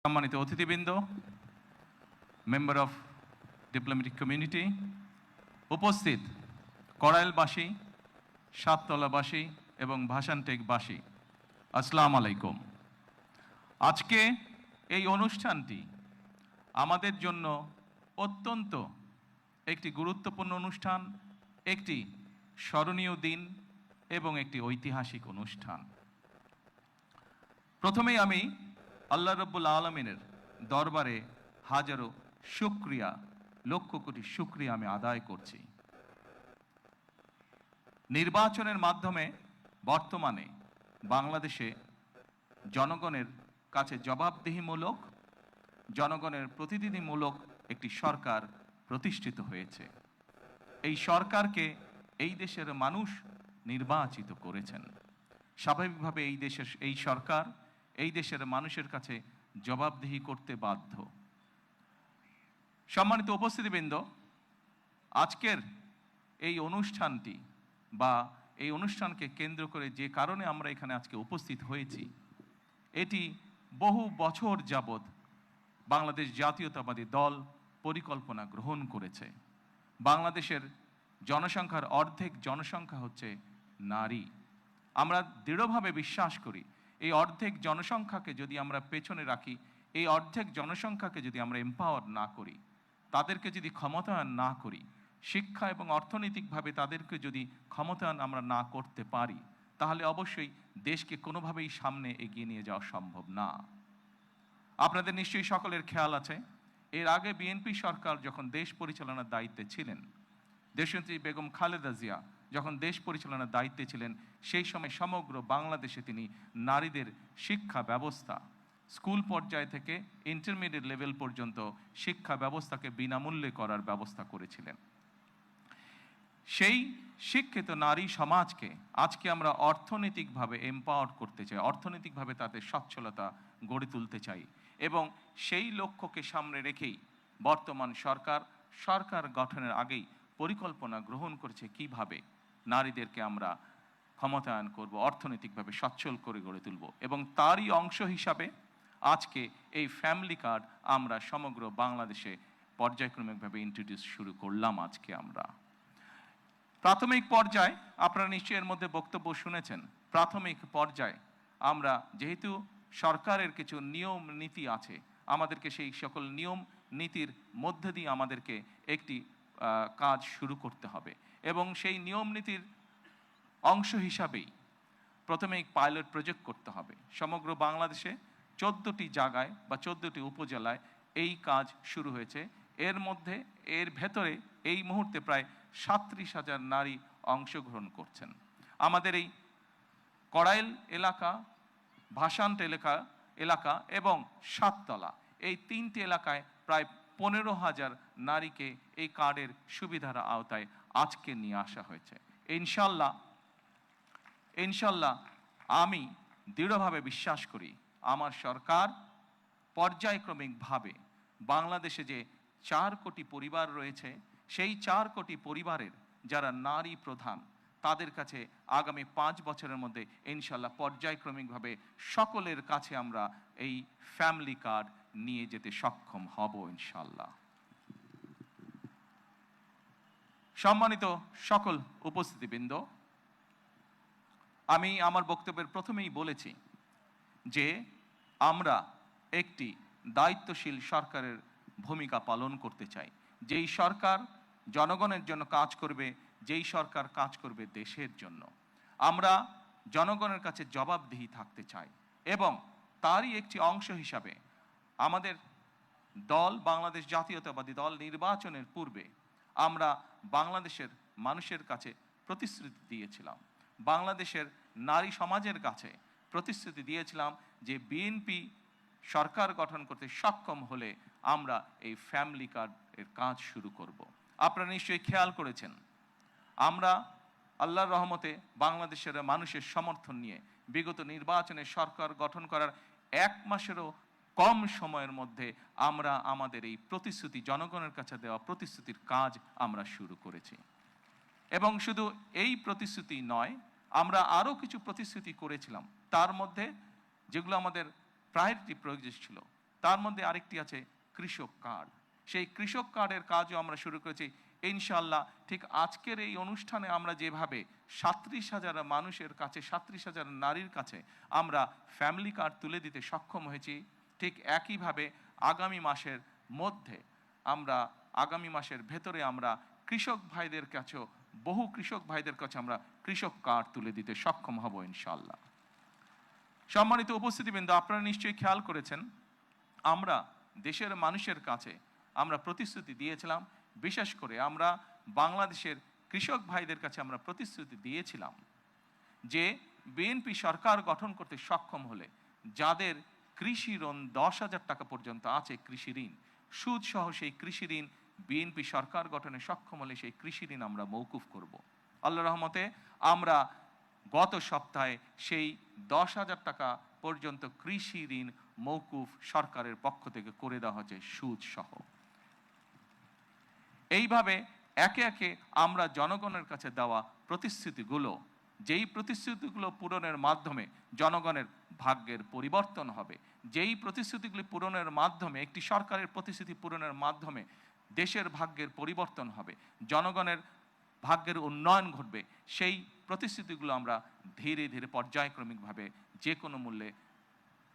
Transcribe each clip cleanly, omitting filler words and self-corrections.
সম্মানিত অতিথিবৃন্দ, member of diplomatic community, উপস্থিত কড়াইলবাসী, সাততলাবাসী এবং ভাসানটেকবাসী, আসসালামু আলাইকুম। আজকে এই অনুষ্ঠানটি আমাদের জন্য অত্যন্ত একটি গুরুত্বপূর্ণ অনুষ্ঠান, একটি স্মরণীয় দিন এবং একটি ঐতিহাসিক অনুষ্ঠান। প্রথমেই আমি আল্লাহ রাব্বুল আলামিনের দরবারে হাজারো শুকরিয়া, লক্ষ কোটি শুকরিয়া আমি আদায় করছি। নির্বাচনের মাধ্যমে বর্তমানে বাংলাদেশে জনগণের কাছে জবাবদিহিমূলক, জনগণের প্রতিনিধিমূলক একটি সরকার প্রতিষ্ঠিত হয়েছে। এই সরকারকে এই দেশের মানুষ নির্বাচিত করেছেন। স্বাভাবিকভাবে এই সরকার এই দেশের মানুষের কাছে জবাবদিহি করতে বাধ্য। সম্মানিত উপস্থিতিবৃন্দ, আজকের এই অনুষ্ঠানটি বা এই অনুষ্ঠানকে কেন্দ্র করে যে কারণে আমরা এখানে আজকে উপস্থিত হয়েছি, এটি বহু বছর যাবৎ বাংলাদেশ জাতীয়তাবাদী দল পরিকল্পনা গ্রহণ করেছে। বাংলাদেশের জনসংখ্যার অর্ধেক জনসংখ্যা হচ্ছে নারী। আমরা দৃঢ়ভাবে বিশ্বাস করি এই অর্ধেক জনসংখ্যাকে যদি আমরা পেছনে রাখি, এই অর্ধেক জনসংখ্যাকে যদি আমরা এম্পাওয়ার না করি, তাদেরকে যদি ক্ষমতায়ন না করি, শিক্ষা এবং অর্থনৈতিকভাবে তাদেরকে যদি ক্ষমতায়ন আমরা না করতে পারি, তাহলে অবশ্যই দেশকে কোনোভাবেই সামনে এগিয়ে নিয়ে যাওয়া সম্ভব না। আপনাদের নিশ্চয়ই সকলের খেয়াল আছে, এর আগে বিএনপি সরকার যখন দেশ পরিচালনার দায়িত্বে ছিলেন, দেশনেত্রী বেগম খালেদা জিয়া যখন দেশ পরিচালনার দায়িত্বে ছিলেন, সেই সময় সমগ্র বাংলাদেশে তিনি নারীদের শিক্ষা ব্যবস্থা, স্কুল পর্যায় থেকে ইন্টারমিডিয়েট লেভেল পর্যন্ত শিক্ষা ব্যবস্থাকে বিনামূল্যে করার ব্যবস্থা করেছিলেন। সেই শিক্ষিত নারী সমাজকে আজকে আমরা অর্থনৈতিকভাবে এম্পাওয়ার করতে চাই, অর্থনৈতিকভাবে তাদের সচ্ছলতা গড়ে তুলতে চাই, এবং সেই লক্ষ্যকে সামনে রেখেই বর্তমান সরকার গঠনের আগেই পরিকল্পনা গ্রহণ করেছে কিভাবে নারীদেরকে আমরা ক্ষমতায়ন করব, অর্থনৈতিকভাবে সচ্ছল করে গড়ে তুলব। এবং তারই অংশ হিসাবে আজকে এই ফ্যামিলি কার্ড আমরা সমগ্র বাংলাদেশে পর্যায়ক্রমিকভাবে ইন্ট্রোডিউস শুরু করলাম। আজকে আমরা প্রাথমিক পর্যায়ে, আপনারা নিশ্চয়ই এর মধ্যে বক্তব্য শুনেছেন, প্রাথমিক পর্যায়ে আমরা যেহেতু সরকারের কিছু নিয়ম নীতি আছে, আমাদেরকে সেই সকল নিয়ম নীতির মধ্যে দিয়ে আমাদেরকে একটি কাজ শুরু করতে হবে, এবং সেই নিয়ম নীতির অংশ হিসাবেই প্রথমে পাইলট প্রজেক্ট করতে হবে। সমগ্র বাংলাদেশে 14টি জায়গায় বা 14টি উপজেলায় এই কাজ শুরু হয়েছে। এর ভেতরে এই মুহূর্তে প্রায় 37,000 নারী অংশগ্রহণ করছেন। আমাদের এই কড়াইল এলাকা, ভাসান এলাকা এবং সাততলা, এই 3টি এলাকায় প্রায় 15,000 নারীকে এই কার্ডের সুবিধার আওতায় আজকে নিয়ে আসা হয়েছে। ইনশাল্লাহ আমি দৃঢ়ভাবে বিশ্বাস করি আমার সরকার পর্যায়ক্রমিকভাবে বাংলাদেশে যে 4 কোটি পরিবার রয়েছে, সেই 4 কোটি পরিবারের যারা নারী প্রধান, তাদের কাছে আগামী 5 বছরের মধ্যে ইনশাল্লাহ পর্যায়ক্রমিকভাবে সকলের কাছে আমরা এই ফ্যামিলি কার্ড নিয়ে যেতে সক্ষম হব ইনশাল্লাহ। সম্মানিত সকল উপস্থিতিবৃন্দ, আমি আমার বক্তব্যের প্রথমেই বলেছি যে আমরা একটি দায়িত্বশীল সরকারের ভূমিকা পালন করতে চাই, যেই সরকার জনগণের জন্য কাজ করবে, যেই সরকার কাজ করবে দেশের জন্য। আমরা জনগণের কাছে জবাবদিহি থাকতে চাই, এবং তারই একটি অংশ হিসাবে আমাদের দল, বাংলাদেশ জাতীয়তাবাদী দল, নির্বাচনের পূর্বে আমরা বাংলাদেশের মানুষের কাছে প্রতিশ্রুতি দিয়েছিলাম, বাংলাদেশের নারী সমাজের কাছে প্রতিশ্রুতি দিয়েছিলাম যে বিএনপি সরকার গঠন করতে সক্ষম হলে আমরা এই ফ্যামিলি কার্ডের কাজ শুরু করব। আপনারা নিশ্চয়ই খেয়াল করেছেন, আমরা আল্লাহর রহমতে বাংলাদেশের মানুষের সমর্থন নিয়ে বিগত নির্বাচনে সরকার গঠন করার 1 মাসেরও কম সময়ের মধ্যে আমরা আমাদের এই প্রতিশ্রুতি, জনগণের কাছে দেওয়া প্রতিশ্রুতির কাজ আমরা শুরু করেছি। এবং শুধু এই প্রতিশ্রুতি নয়, আমরা আরও কিছু প্রতিশ্রুতি করেছিলাম, তার মধ্যে যেগুলো আমাদের প্রায়োরিটি প্রয়োজন ছিল, তার মধ্যে আরেকটি আছে কৃষক কার্ড। সেই কৃষক কার্ডের কাজও আমরা শুরু করেছি ইনশাল্লাহ। ঠিক আজকের এই অনুষ্ঠানে আমরা যেভাবে 37,000 মানুষের কাছে, 37,000 নারীর কাছে আমরা ফ্যামিলি কার্ড তুলে দিতে সক্ষম হয়েছি, ঠিক একইভাবে আগামী মাসের মধ্যে আগামী মাসের ভেতরে আমরা কৃষক ভাইদের কাছেও, বহু কৃষক ভাইদের কাছে আমরা কৃষক কার্ড তুলে দিতে সক্ষম হব ইনশাল্লাহ। সম্মানিত উপস্থিতিবৃন্দ, আপনারা নিশ্চয়ই খেয়াল করেছেন আমরা দেশের মানুষের কাছে আমরা প্রতিশ্রুতি দিয়েছিলাম, বিশেষ করে আমরা বাংলাদেশের কৃষক ভাইদের কাছে আমরা প্রতিশ্রুতি দিয়েছিলাম যে বিএনপি সরকার গঠন করতে সক্ষম হলে যাদের কৃষি ঋণ 10,000 টাকা পর্যন্ত আছে, কৃষি ঋণ সুদ সহ, সেই কৃষি ঋণ বিএনপি সরকার গঠনে সক্ষম হলে সেই কৃষি ঋণ আমরা মওকুফ করব। আল্লাহর রহমতে আমরা গত সপ্তাহে সেই 10,000 টাকা পর্যন্ত কৃষি ঋণ মওকুফ সরকারের পক্ষ থেকে করে দেওয়া হচ্ছে সুদ সহ। এইভাবে একে একে আমরা জনগণের কাছে দেওয়া প্রতিশ্রুতিগুলো, যেই প্রতিশ্রুতিগুলো পূরণের মাধ্যমে জনগণের ভাগ্যের পরিবর্তন হবে, যেই প্রতিশ্রুতিগুলি পূরণের মাধ্যমে, একটি সরকারের প্রতিশ্রুতি পূরণের মাধ্যমে দেশের ভাগ্যের পরিবর্তন হবে, জনগণের ভাগ্যের উন্নয়ন ঘটবে, সেই প্রতিশ্রুতিগুলো আমরা ধীরে ধীরে পর্যায়ক্রমিকভাবে যে কোনো মূল্যে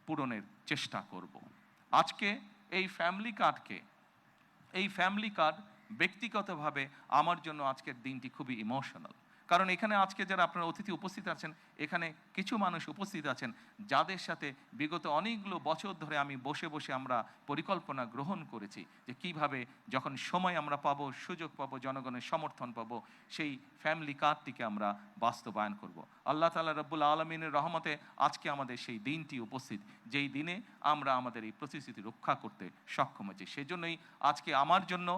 পূরণের চেষ্টা করব। আজকে এই ফ্যামিলি কার্ড ব্যক্তিগতভাবে আমার জন্য আজকের দিনটি খুবই ইমোশনাল। কারণ এখানে আজকে যারা আপনারা অতিথি উপস্থিত আছেন, এখানে কিছু মানুষ উপস্থিত আছেন যাদের সাথে বিগত অনেকগুলো বছর ধরে আমি বসে বসে আমরা পরিকল্পনা গ্রহণ করেছি যে কিভাবে যখন সময় আমরা পাবো, সুযোগ পাবো, জনগণের সমর্থন পাবো, সেই ফ্যামিলি কার্ডটিকে আমরা বাস্তবায়ন করব। আল্লাহ তাআলা রব্বুল আলামিনের রহমতে আজকে আমাদের সেই দিনটি উপস্থিত, যেই দিনে আমরা আমাদের এই প্রতিশ্রুতি রক্ষা করতে সক্ষম হয়েছি। সেজন্যই আজকে আমার জন্য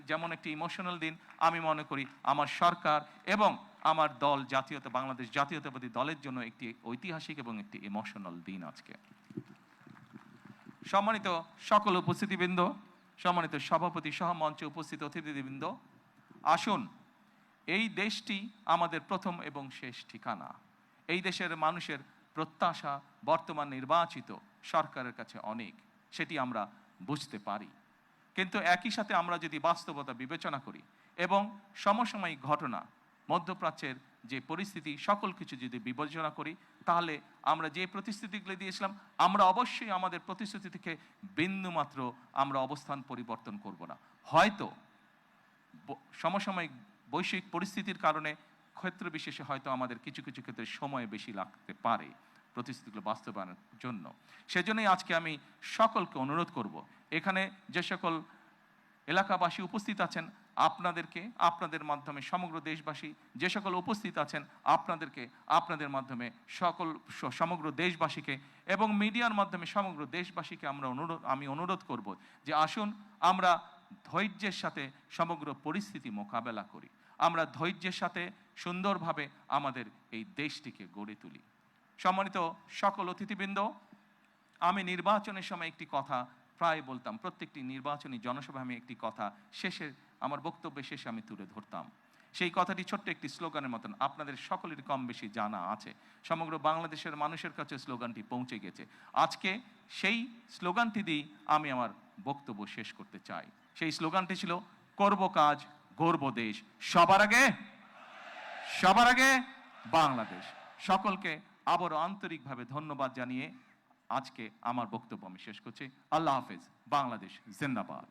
যেমন একটি ইমোশনাল দিন, আমি মনে করি আমার সরকার এবং আমার দল বাংলাদেশ জাতীয়তাবাদী দলের জন্য একটি ঐতিহাসিক এবং একটি ইমোশনাল দিন আজকে। সম্মানিত সকল উপস্থিতিবৃন্দ, সম্মানিত সভাপতি সহ মঞ্চে উপস্থিত অতিথিবৃন্দ, আসুন, এই দেশটি আমাদের প্রথম এবং শেষ ঠিকানা। এই দেশের মানুষের প্রত্যাশা বর্তমান নির্বাচিত সরকারের কাছে অনেক, সেটি আমরা বুঝতে পারি। কিন্তু একই সাথে আমরা যদি বাস্তবতা বিবেচনা করি এবং সমসাময়িক ঘটনা, মধ্যপ্রাচ্যের যে পরিস্থিতি, সকল কিছু যদি বিবেচনা করি, তাহলে আমরা যে প্রতিশ্রুতিগুলো দিয়েছিলাম, আমরা অবশ্যই আমাদের প্রতিশ্রুতি থেকে বিন্দুমাত্র আমরা অবস্থান পরিবর্তন করব না। হয়তো সমসাময়িক বৈশ্বিক পরিস্থিতির কারণে ক্ষেত্র বিশেষে হয়তো আমাদের কিছু কিছু ক্ষেত্রে সময় বেশি লাগতে পারে প্রতিশ্রুতিগুলো বাস্তবায়নের জন্য। সেজন্যই আজকে আমি সকলকে অনুরোধ করব, এখানে যে সকল এলাকাবাসী উপস্থিত আছেন, আপনাদের মাধ্যমে সমগ্র দেশবাসী যে সকল উপস্থিত আছেন, আপনাদের মাধ্যমে সমগ্র দেশবাসীকে এবং মিডিয়ার মাধ্যমে সমগ্র দেশবাসীকে আমি অনুরোধ করব যে আসুন আমরা ধৈর্যের সাথে সমগ্র পরিস্থিতি মোকাবেলা করি, আমরা ধৈর্যের সাথে সুন্দরভাবে আমাদের এই দেশটিকে গড়ে তুলি। সম্মানিত সকল অতিথিবৃন্দ, আমি নির্বাচনের সময় একটি কথা প্রায় বলতাম, প্রত্যেকটি নির্বাচনী জনসভায় আমি একটি কথা আমার বক্তব্যের শেষে আমি তুলে ধরতাম। সেই কথাটি ছোট্ট একটি স্লোগানের মতন, আপনাদের সকলেরই কম বেশি জানা আছে, সমগ্র বাংলাদেশের মানুষের কাছে স্লোগানটি পৌঁছে গেছে। আজকে সেই স্লোগানটি দিয়ে আমি আমার বক্তব্য শেষ করতে চাই। সেই স্লোগানটি ছিল, করব কাজ, গড়ব দেশ, সবার আগে বাংলাদেশ। সকলকে আবারও আন্তরিকভাবে ধন্যবাদ জানিয়ে আজকে আমার বক্তব্য আমি শেষ করছি। আল্লাহ হাফেজ। বাংলাদেশ জিন্দাবাদ।